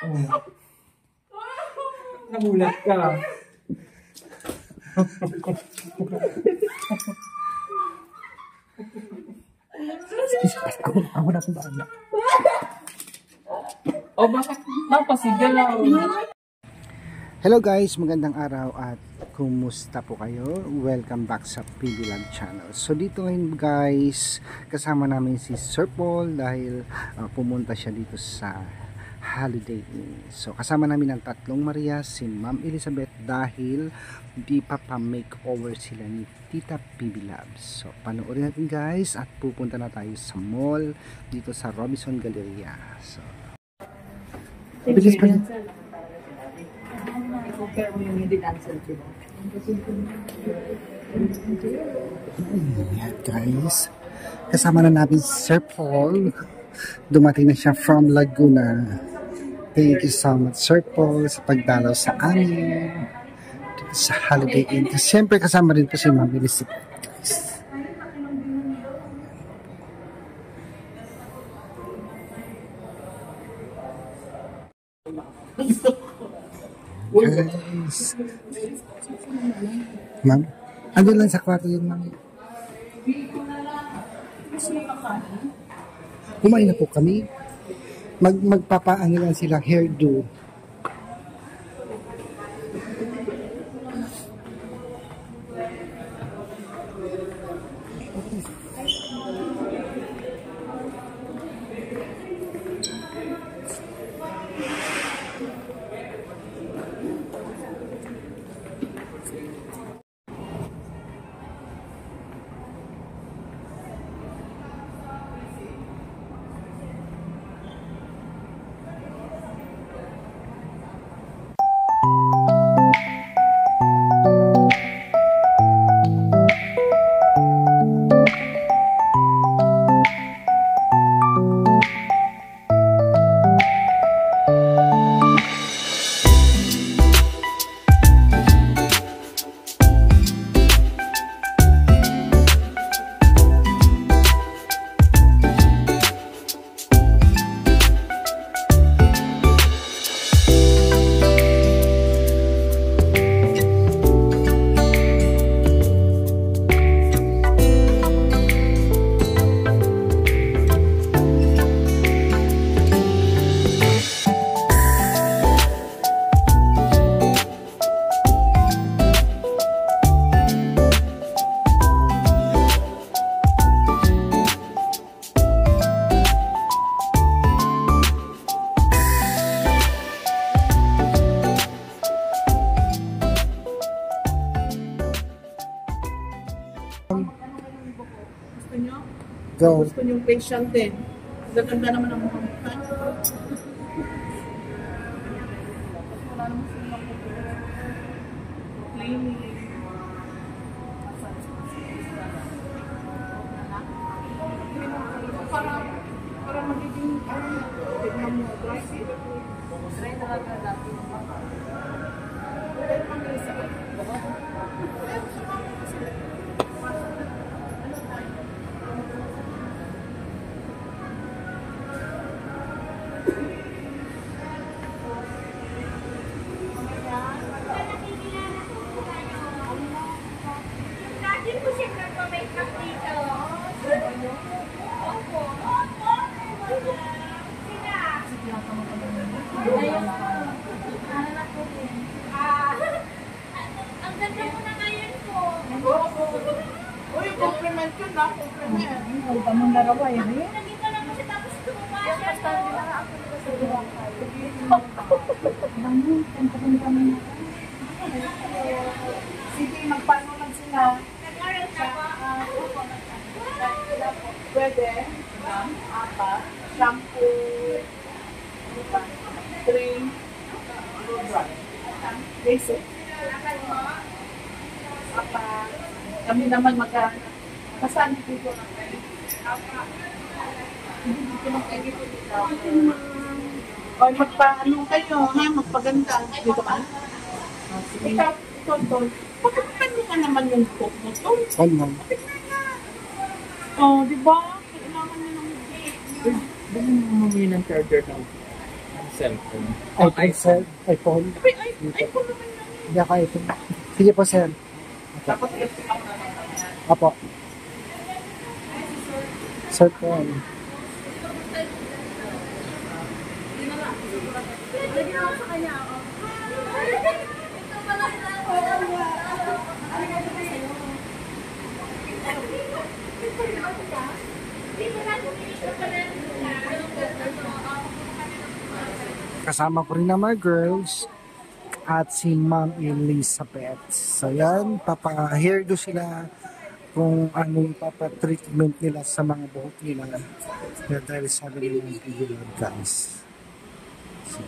Oh. Nagulat ka. Ako na kung bahala. O bakit napasigaw? Hello guys, magandang araw at kumusta po kayo? Welcome back sa PB Vlog Channel. So dito ngayon guys, kasama namin si Sir Paul dahil pumunta siya dito sa Holiday Inn. So kasama namin ang tatlong Maria, si Ma'am Elizabeth dahil di pa makeover sila ni Tita PB Labs. So panoorin natin guys at pupunta na tayo sa mall dito sa Robinson Galleria. So bilis pa rin. Compare mo yung hindi dancer, diba? Ayan guys, kasama na namin si Sir Paul. Dumating na siya from Laguna. Thank you so much Sir Paul sa pagdalaw sa amin dito sa Holiday Inn. Siyempre kasama rin po si Ma'am Elizabeth. Guys, ma'am, andun lang sa kwarto yun, ma'am. Kumain na po kami. Magpapaano lang sila hairdo. Go. Gusto nyo patient din. Gaganda naman ang mga mukha. Wala naman sila cleaning. Para magiging tignan mo dry. Dry talaga dati. Ang ganda mo na ngayon po. Uy, compliment ko na. Compliment. Huwag mong larawa yan. Nandito lang kasi tapos tumuma siya. Sige, magpaano lang sila. Nag-aral na po. Pwede. Apa. Shampoo. Cream. Basic. Apa. Kami naman kasama dito lang kayo. Apa. Dito lang kayo dito. O magpaano kayo, ha? Magpaganda. Dito ka? Ikaw, Tol. Pagkakan mo ka naman yung cook mo, Tol. Ano? Oh, di ba? Kailangan nyo ng Dali mo mamaya ng charger ng Cellphone. iPhone. Ay, kung naman yan. Hindi ako iPhone. Sige po, sir. Tapos ito ako na naman. Apo. Sir phone. Lagyan ako sa kanya ako. Ito pala na ako. Kasama ko rin ang mga girls at si Ma'am Elizabeth. So yan, papa-hairdo sila kung anong papa-treatment nila sa mga buhok nila. Kaya dahil sabi nila ng video guys. So,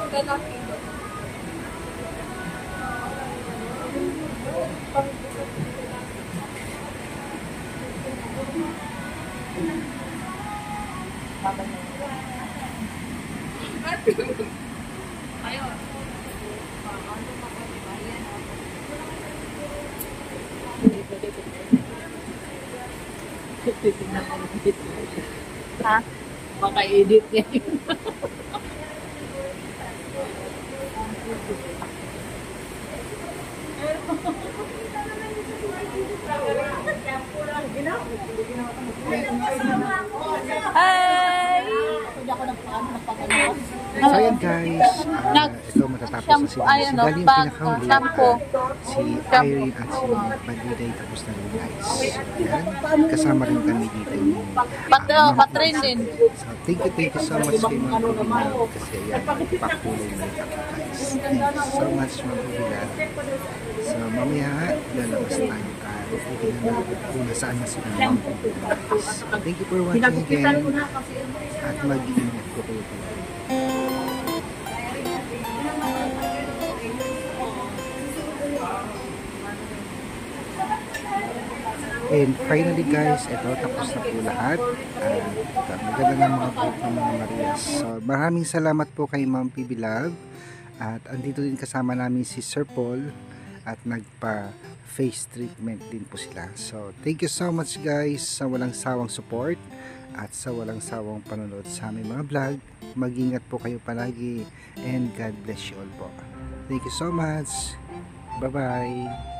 Ha? Baka edit niya yun. Hi! So ayan guys, ito matatapos na sila. Si Dali yung pinakahuli. Si Irene at si Bandiday tapos na rin guys. Ayan, kasama rin kami dito yung Patrain din. So thank you so much kay Ma'am Pilar kasi ayan, pakulay na ito guys. Thank you so much Ma'am Pilar. So mamaya lalabas tayo tignan natin kung nasaan na sila Ma'am Pilar guys. Thank you for watching again at mag-iingat po kayo palagi. And finally guys, ito tapos na po lahat. Maganda ng mga book ng mga Marias. So maraming salamat po kay Ma'am PB Love. At andito din kasama namin si Sir Paul at nagpa face treatment din po sila. So thank you so much guys sa walang sawang support at sa walang sawang panonood sa aming mga vlog. Mag-ingat po kayo palagi and God bless you all po. Thank you so much. Bye bye.